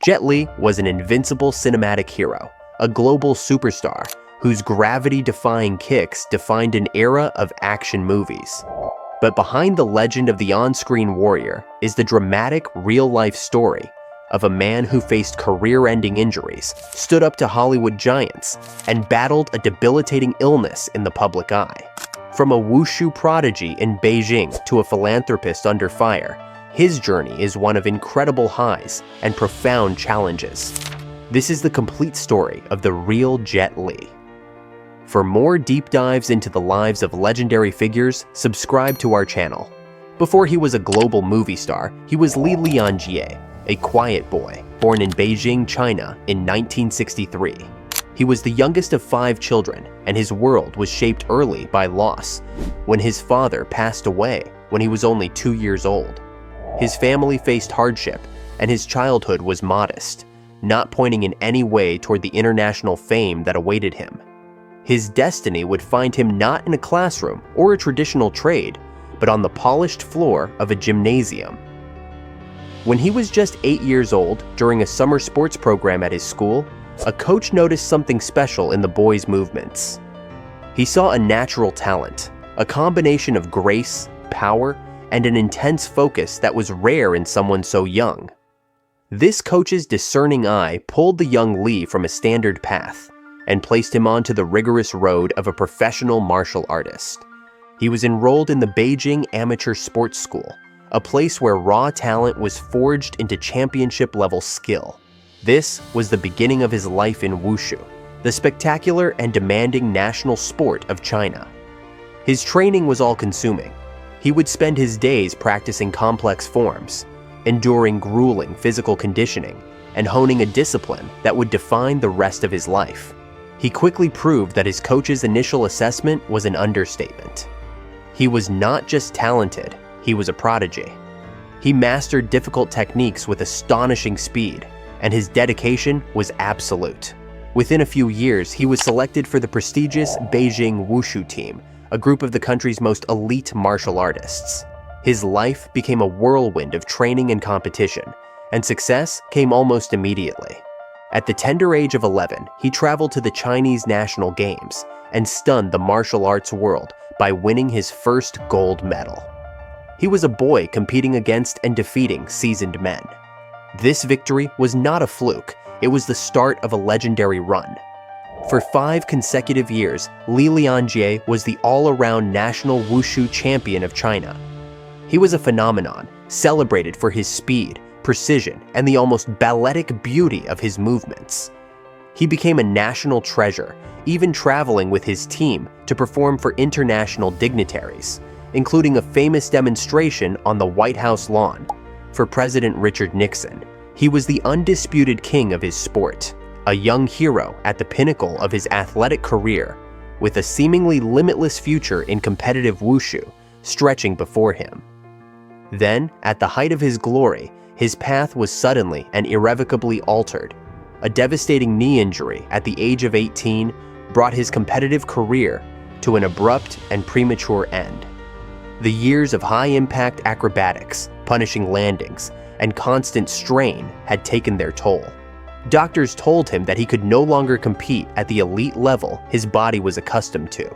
Jet Li was an invincible cinematic hero, a global superstar whose gravity-defying kicks defined an era of action movies. But behind the legend of the on-screen warrior is the dramatic, real-life story of a man who faced career-ending injuries, stood up to Hollywood giants, and battled a debilitating illness in the public eye. From a Wushu prodigy in Beijing to a philanthropist under fire, his journey is one of incredible highs and profound challenges. This is the complete story of the real Jet Li. For more deep dives into the lives of legendary figures, subscribe to our channel. Before he was a global movie star, he was Li Lianjie, a quiet boy, born in Beijing, China in 1963. He was the youngest of 5 children, and his world was shaped early by loss, when his father passed away when he was only 2 years old. His family faced hardship, and his childhood was modest, not pointing in any way toward the international fame that awaited him. His destiny would find him not in a classroom or a traditional trade, but on the polished floor of a gymnasium. When he was just 8 years old, during a summer sports program at his school, a coach noticed something special in the boy's movements. He saw a natural talent, a combination of grace, power, and an intense focus that was rare in someone so young. This coach's discerning eye pulled the young Li from a standard path and placed him onto the rigorous road of a professional martial artist. He was enrolled in the Beijing Amateur Sports School, a place where raw talent was forged into championship-level skill. This was the beginning of his life in Wushu, the spectacular and demanding national sport of China. His training was all-consuming. He would spend his days practicing complex forms, enduring grueling physical conditioning, and honing a discipline that would define the rest of his life. He quickly proved that his coach's initial assessment was an understatement. He was not just talented, he was a prodigy. He mastered difficult techniques with astonishing speed, and his dedication was absolute. Within a few years, he was selected for the prestigious Beijing Wushu team, a group of the country's most elite martial artists. His life became a whirlwind of training and competition, and success came almost immediately. At the tender age of 11, he traveled to the Chinese National Games and stunned the martial arts world by winning his first gold medal. He was a boy competing against and defeating seasoned men. This victory was not a fluke, it was the start of a legendary run. For 5 consecutive years, Li Lianjie was the all-around national Wushu champion of China. He was a phenomenon, celebrated for his speed, precision, and the almost balletic beauty of his movements. He became a national treasure, even traveling with his team to perform for international dignitaries, including a famous demonstration on the White House lawn for President Richard Nixon. He was the undisputed king of his sport, a young hero at the pinnacle of his athletic career, with a seemingly limitless future in competitive wushu stretching before him. Then, at the height of his glory, his path was suddenly and irrevocably altered. A devastating knee injury at the age of 18 brought his competitive career to an abrupt and premature end. The years of high-impact acrobatics, punishing landings, and constant strain had taken their toll. Doctors told him that he could no longer compete at the elite level his body was accustomed to.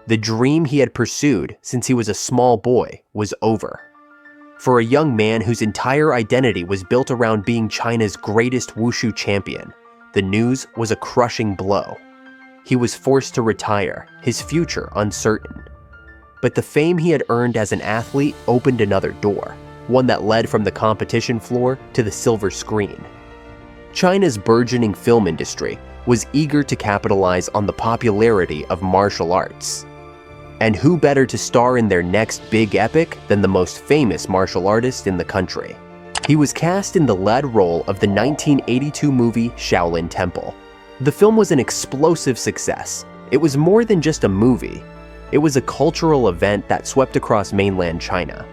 The dream he had pursued since he was a small boy was over. For a young man whose entire identity was built around being China's greatest wushu champion, the news was a crushing blow. He was forced to retire, his future uncertain. But the fame he had earned as an athlete opened another door, one that led from the competition floor to the silver screen. China's burgeoning film industry was eager to capitalize on the popularity of martial arts. And who better to star in their next big epic than the most famous martial artist in the country? He was cast in the lead role of the 1982 movie Shaolin Temple. The film was an explosive success. It was more than just a movie. It was a cultural event that swept across mainland China.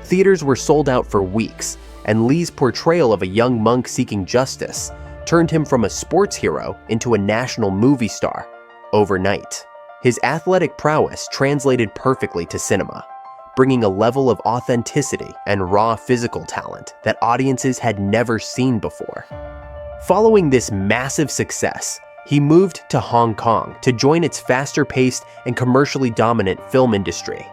Theaters were sold out for weeks, and Li's portrayal of a young monk seeking justice turned him from a sports hero into a national movie star overnight. His athletic prowess translated perfectly to cinema, bringing a level of authenticity and raw physical talent that audiences had never seen before. Following this massive success, he moved to Hong Kong to join its faster-paced and commercially dominant film industry.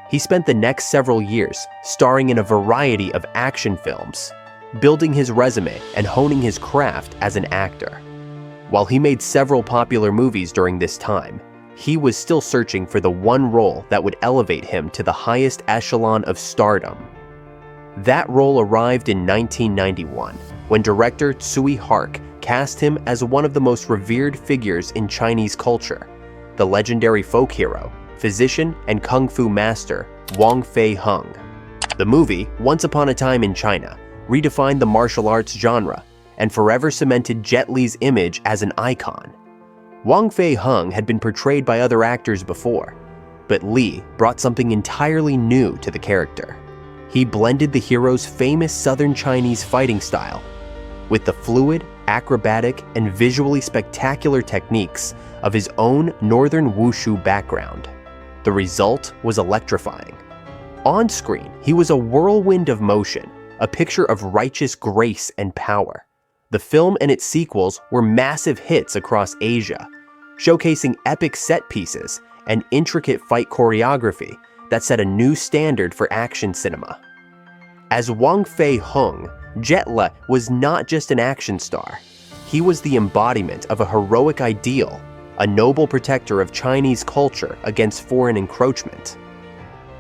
He spent the next several years starring in a variety of action films, building his resume and honing his craft as an actor. While he made several popular movies during this time, he was still searching for the one role that would elevate him to the highest echelon of stardom. That role arrived in 1991, when director Tsui Hark cast him as one of the most revered figures in Chinese culture, the legendary folk hero, physician, and kung fu master Wongf Hung. The movie, Once Upon a Time in China, redefined the martial arts genre and forever cemented Jet Li's image as an icon. Wongf Hung had been portrayed by other actors before, but Li brought something entirely new to the character. He blended the hero's famous Southern Chinese fighting style with the fluid, acrobatic, and visually spectacular techniques of his own Northern Wushu background. The result was electrifying. On screen, he was a whirlwind of motion, a picture of righteous grace and power. The film and its sequels were massive hits across Asia, showcasing epic set pieces and intricate fight choreography that set a new standard for action cinema. As Wongf Hung, Jet Li was not just an action star. He was the embodiment of a heroic ideal, a noble protector of Chinese culture against foreign encroachment.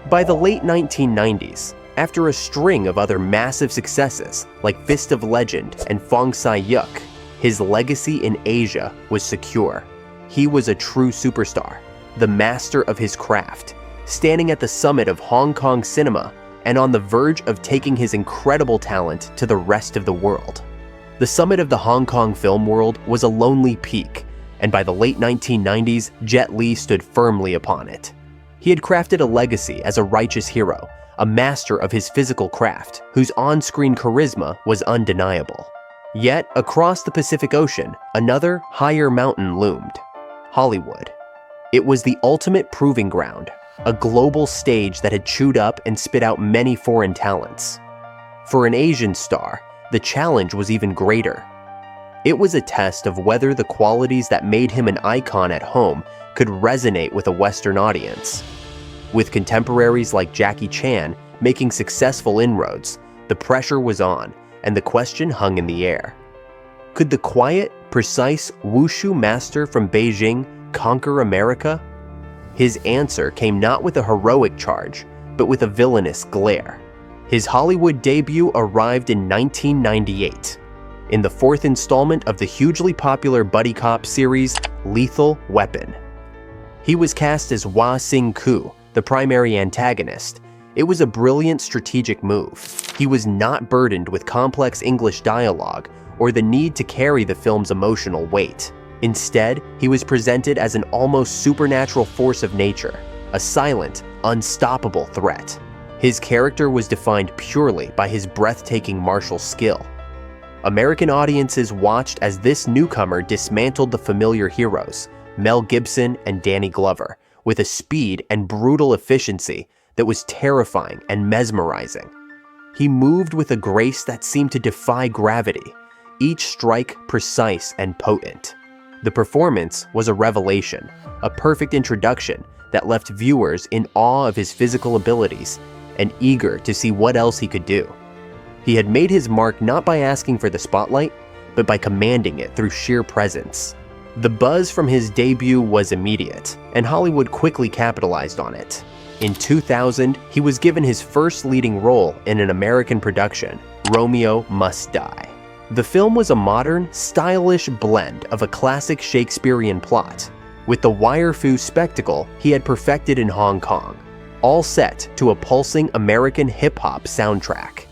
By the late 1990s, after a string of other massive successes like Fist of Legend and Fong Sai Yuk, his legacy in Asia was secure. He was a true superstar, the master of his craft, standing at the summit of Hong Kong cinema and on the verge of taking his incredible talent to the rest of the world. The summit of the Hong Kong film world was a lonely peak, and by the late 1990s, Jet Li stood firmly upon it. He had crafted a legacy as a righteous hero, a master of his physical craft, whose on-screen charisma was undeniable. Yet, across the Pacific Ocean, another higher mountain loomed: Hollywood. It was the ultimate proving ground, a global stage that had chewed up and spit out many foreign talents. For an Asian star, the challenge was even greater. It was a test of whether the qualities that made him an icon at home could resonate with a Western audience. With contemporaries like Jackie Chan making successful inroads, the pressure was on, and the question hung in the air. Could the quiet, precise Wushu master from Beijing conquer America? His answer came not with a heroic charge, but with a villainous glare. His Hollywood debut arrived in 1998, in the fourth installment of the hugely popular buddy cop series Lethal Weapon. He was cast as Hua Xing-ku, the primary antagonist. It was a brilliant strategic move. He was not burdened with complex English dialogue or the need to carry the film's emotional weight. Instead, he was presented as an almost supernatural force of nature, a silent, unstoppable threat. His character was defined purely by his breathtaking martial skill. American audiences watched as this newcomer dismantled the familiar heroes, Mel Gibson and Danny Glover, with a speed and brutal efficiency that was terrifying and mesmerizing. He moved with a grace that seemed to defy gravity, each strike precise and potent. The performance was a revelation, a perfect introduction that left viewers in awe of his physical abilities and eager to see what else he could do. He had made his mark not by asking for the spotlight, but by commanding it through sheer presence. The buzz from his debut was immediate, and Hollywood quickly capitalized on it. In 2000, he was given his first leading role in an American production, Romeo Must Die. The film was a modern, stylish blend of a classic Shakespearean plot, with the wire-fu spectacle he had perfected in Hong Kong, all set to a pulsing American hip-hop soundtrack.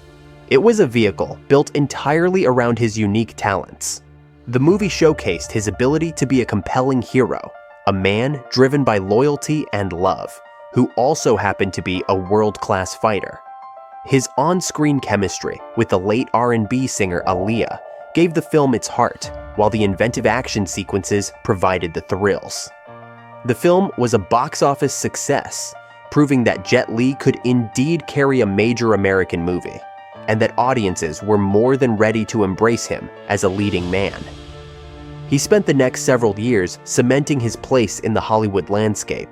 It was a vehicle built entirely around his unique talents. The movie showcased his ability to be a compelling hero, a man driven by loyalty and love, who also happened to be a world-class fighter. His on-screen chemistry with the late R&B singer Aaliyah gave the film its heart, while the inventive action sequences provided the thrills. The film was a box office success, proving that Jet Li could indeed carry a major American movie. and that audiences were more than ready to embrace him as a leading man. He spent the next several years cementing his place in the Hollywood landscape.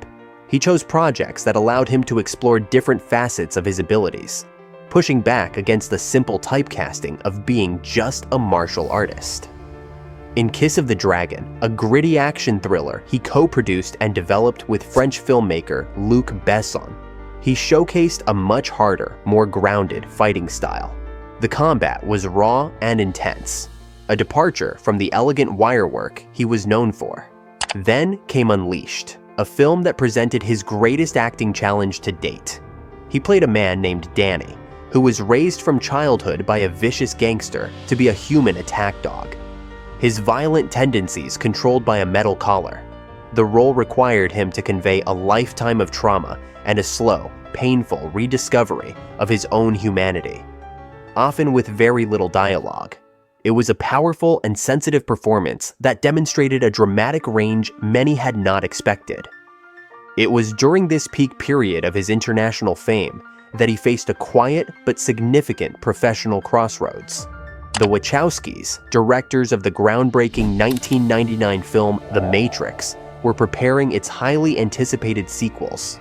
He chose projects that allowed him to explore different facets of his abilities, pushing back against the simple typecasting of being just a martial artist. In Kiss of the Dragon, a gritty action thriller he co-produced and developed with French filmmaker Luc Besson, he showcased a much harder, more grounded fighting style. The combat was raw and intense, a departure from the elegant wirework he was known for. Then came Unleashed, a film that presented his greatest acting challenge to date. He played a man named Danny, who was raised from childhood by a vicious gangster to be a human attack dog. His violent tendencies controlled by a metal collar. The role required him to convey a lifetime of trauma and a slow, painful rediscovery of his own humanity, often with very little dialogue. It was a powerful and sensitive performance that demonstrated a dramatic range many had not expected. It was during this peak period of his international fame that he faced a quiet but significant professional crossroads. The Wachowskis, directors of the groundbreaking 1999 film The Matrix, were preparing its highly anticipated sequels.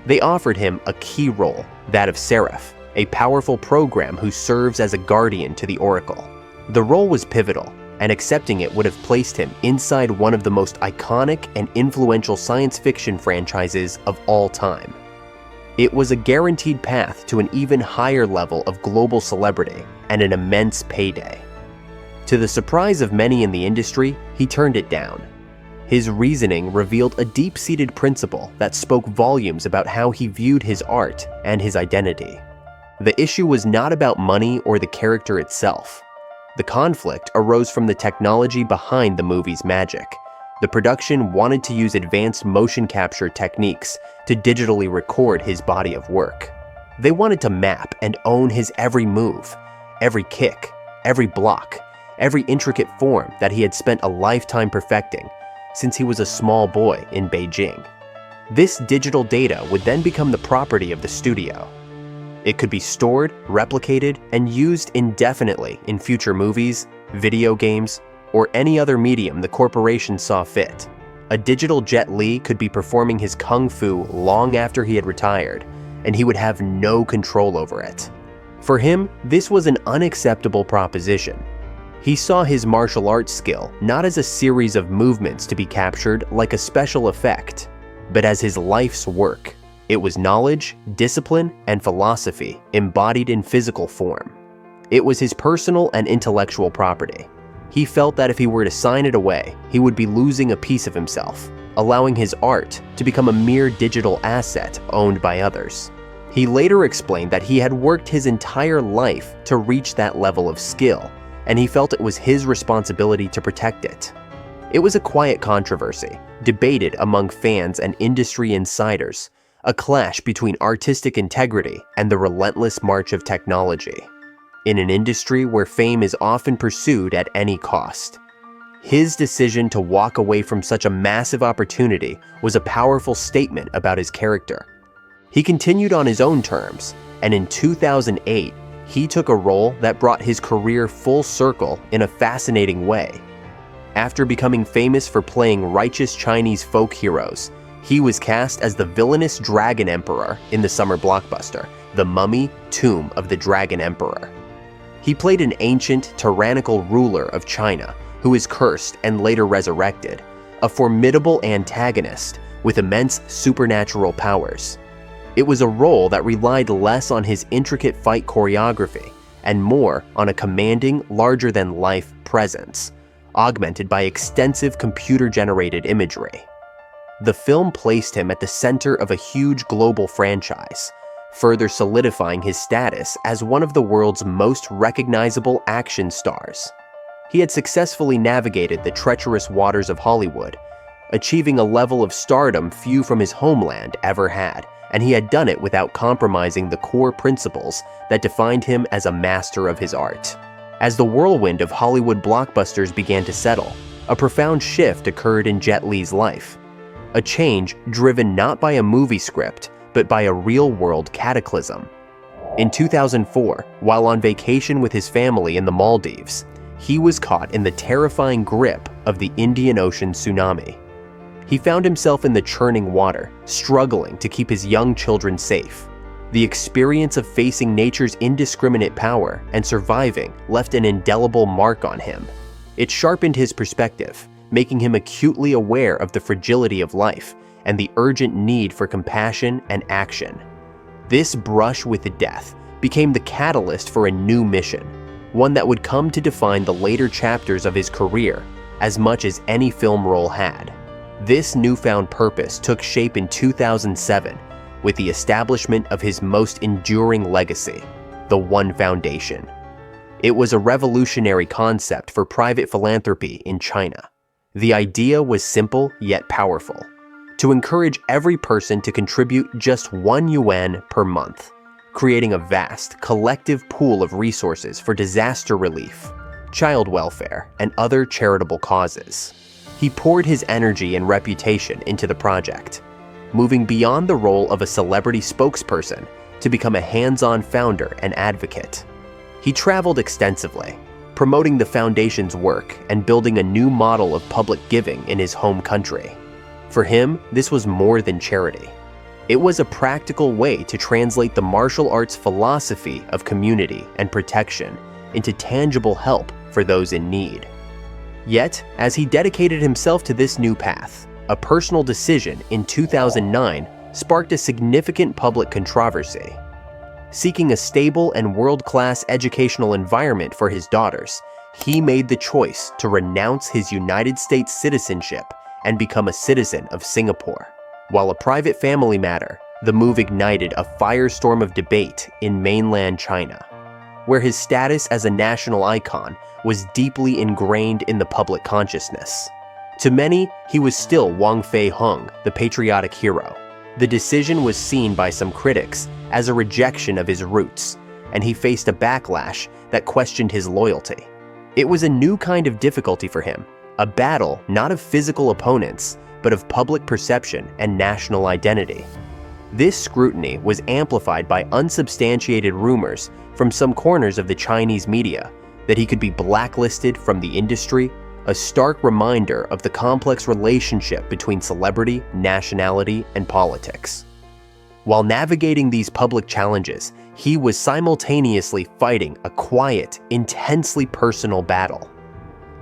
They offered him a key role, that of Seraph, a powerful program who serves as a guardian to the Oracle. The role was pivotal, and accepting it would have placed him inside one of the most iconic and influential science fiction franchises of all time. It was a guaranteed path to an even higher level of global celebrity and an immense payday. To the surprise of many in the industry, he turned it down. His reasoning revealed a deep-seated principle that spoke volumes about how he viewed his art and his identity. The issue was not about money or the character itself. The conflict arose from the technology behind the movie's magic. The production wanted to use advanced motion capture techniques to digitally record his body of work. They wanted to map and own his every move, every kick, every block, every intricate form that he had spent a lifetime perfecting since he was a small boy in Beijing. This digital data would then become the property of the studio. It could be stored, replicated, and used indefinitely in future movies, video games, or any other medium the corporation saw fit. A digital Jet Li could be performing his kung fu long after he had retired, and he would have no control over it. For him, this was an unacceptable proposition. He saw his martial arts skill not as a series of movements to be captured like a special effect, but as his life's work. It was knowledge, discipline, and philosophy embodied in physical form. It was his personal and intellectual property. He felt that if he were to sign it away, he would be losing a piece of himself, allowing his art to become a mere digital asset owned by others. He later explained that he had worked his entire life to reach that level of skill, and he felt it was his responsibility to protect it. It was a quiet controversy, debated among fans and industry insiders, a clash between artistic integrity and the relentless march of technology. In an industry where fame is often pursued at any cost, his decision to walk away from such a massive opportunity was a powerful statement about his character. He continued on his own terms, and in 2008, he took a role that brought his career full circle in a fascinating way. After becoming famous for playing righteous Chinese folk heroes, he was cast as the villainous Dragon Emperor in the summer blockbuster, The Mummy: Tomb of the Dragon Emperor. He played an ancient, tyrannical ruler of China who is cursed and later resurrected, a formidable antagonist with immense supernatural powers. It was a role that relied less on his intricate fight choreography and more on a commanding, larger-than-life presence, augmented by extensive computer-generated imagery. The film placed him at the center of a huge global franchise, further solidifying his status as one of the world's most recognizable action stars. He had successfully navigated the treacherous waters of Hollywood, achieving a level of stardom few from his homeland ever had, and he had done it without compromising the core principles that defined him as a master of his art. As the whirlwind of Hollywood blockbusters began to settle, a profound shift occurred in Jet Li's life. A change driven not by a movie script, but by a real-world cataclysm. In 2004, while on vacation with his family in the Maldives, he was caught in the terrifying grip of the Indian Ocean tsunami. He found himself in the churning water, struggling to keep his young children safe. The experience of facing nature's indiscriminate power and surviving left an indelible mark on him. It sharpened his perspective, making him acutely aware of the fragility of life and the urgent need for compassion and action. This brush with death became the catalyst for a new mission, one that would come to define the later chapters of his career as much as any film role had. This newfound purpose took shape in 2007 with the establishment of his most enduring legacy, the One Foundation. It was a revolutionary concept for private philanthropy in China. The idea was simple yet powerful: to encourage every person to contribute just yuan per month, creating a vast, collective pool of resources for disaster relief, child welfare, and other charitable causes. He poured his energy and reputation into the project, moving beyond the role of a celebrity spokesperson to become a hands-on founder and advocate. He traveled extensively, promoting the foundation's work and building a new model of public giving in his home country. For him, this was more than charity. It was a practical way to translate the martial arts philosophy of community and protection into tangible help for those in need. Yet, as he dedicated himself to this new path, a personal decision in 2009 sparked a significant public controversy. Seeking a stable and world-class educational environment for his daughters, he made the choice to renounce his United States citizenship and become a citizen of Singapore. While a private family matter, the move ignited a firestorm of debate in mainland China, where his status as a national icon was deeply ingrained in the public consciousness. To many, he was still Wongf Hung, the patriotic hero. The decision was seen by some critics as a rejection of his roots, and he faced a backlash that questioned his loyalty. It was a new kind of difficulty for him, a battle not of physical opponents, but of public perception and national identity. This scrutiny was amplified by unsubstantiated rumors from some corners of the Chinese media that he could be blacklisted from the industry, a stark reminder of the complex relationship between celebrity, nationality, and politics. While navigating these public challenges, he was simultaneously fighting a quiet, intensely personal battle.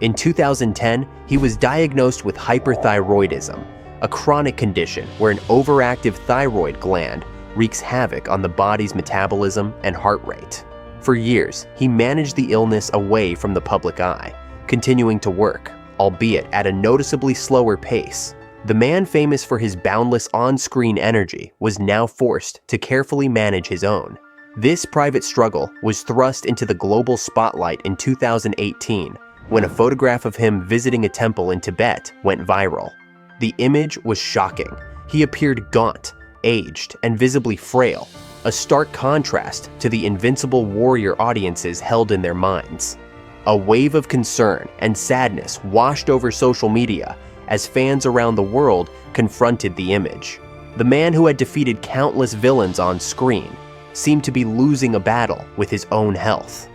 In 2010, he was diagnosed with hyperthyroidism, a chronic condition where an overactive thyroid gland wreaks havoc on the body's metabolism and heart rate. For years, he managed the illness away from the public eye, continuing to work, albeit at a noticeably slower pace. The man famous for his boundless on-screen energy was now forced to carefully manage his own. This private struggle was thrust into the global spotlight in 2018 when a photograph of him visiting a temple in Tibet went viral. The image was shocking. He appeared gaunt, aged, and visibly frail, a stark contrast to the invincible warrior audiences held in their minds. A wave of concern and sadness washed over social media as fans around the world confronted the image. The man who had defeated countless villains on screen seemed to be losing a battle with his own health.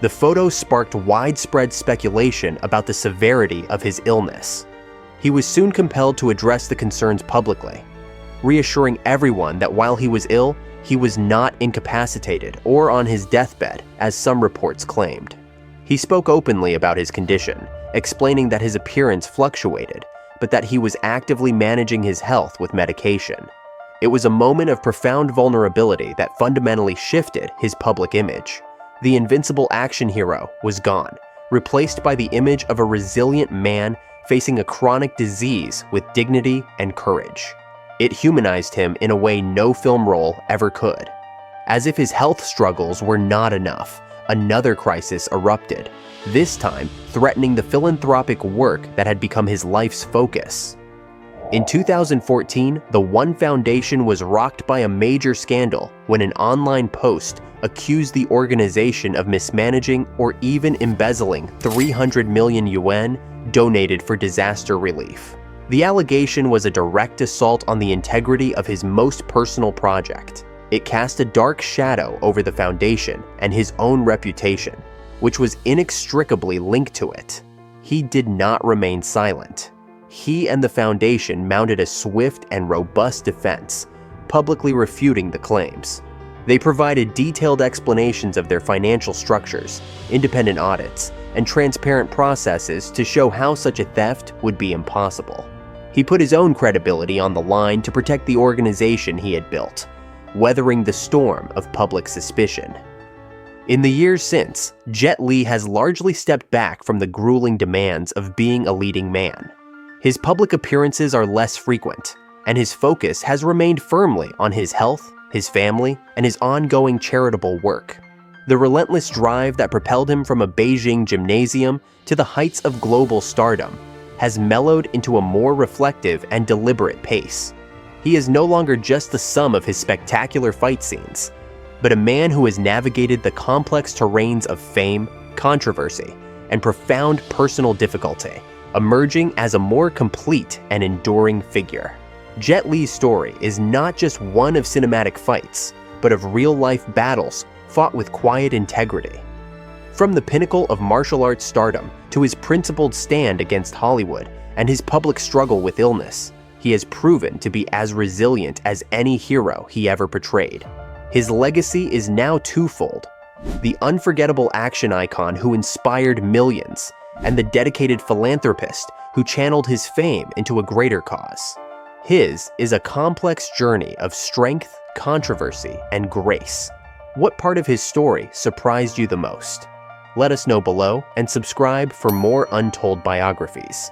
The photo sparked widespread speculation about the severity of his illness. He was soon compelled to address the concerns publicly, reassuring everyone that while he was ill, he was not incapacitated or on his deathbed, as some reports claimed. He spoke openly about his condition, explaining that his appearance fluctuated, but that he was actively managing his health with medication. It was a moment of profound vulnerability that fundamentally shifted his public image. The invincible action hero was gone, replaced by the image of a resilient man facing a chronic disease with dignity and courage. It humanized him in a way no film role ever could. As if his health struggles were not enough, another crisis erupted, this time threatening the philanthropic work that had become his life's focus. In 2014, the One Foundation was rocked by a major scandal when an online post accused the organization of mismanaging or even embezzling 300 million yuan donated for disaster relief. The allegation was a direct assault on the integrity of his most personal project. It cast a dark shadow over the foundation and his own reputation, which was inextricably linked to it. He did not remain silent. He and the foundation mounted a swift and robust defense, publicly refuting the claims. They provided detailed explanations of their financial structures, independent audits, and transparent processes to show how such a theft would be impossible. He put his own credibility on the line to protect the organization he had built, weathering the storm of public suspicion. In the years since, Jet Li has largely stepped back from the grueling demands of being a leading man. His public appearances are less frequent, and his focus has remained firmly on his health, his family, and his ongoing charitable work. The relentless drive that propelled him from a Beijing gymnasium to the heights of global stardom has mellowed into a more reflective and deliberate pace. He is no longer just the sum of his spectacular fight scenes, but a man who has navigated the complex terrains of fame, controversy, and profound personal difficulty, emerging as a more complete and enduring figure. Jet Li's story is not just one of cinematic fights, but of real-life battles fought with quiet integrity. From the pinnacle of martial arts stardom to his principled stand against Hollywood and his public struggle with illness, he has proven to be as resilient as any hero he ever portrayed. His legacy is now twofold: the unforgettable action icon who inspired millions, and the dedicated philanthropist who channeled his fame into a greater cause. His is a complex journey of strength, controversy, and grace. What part of his story surprised you the most? Let us know below and subscribe for more untold biographies.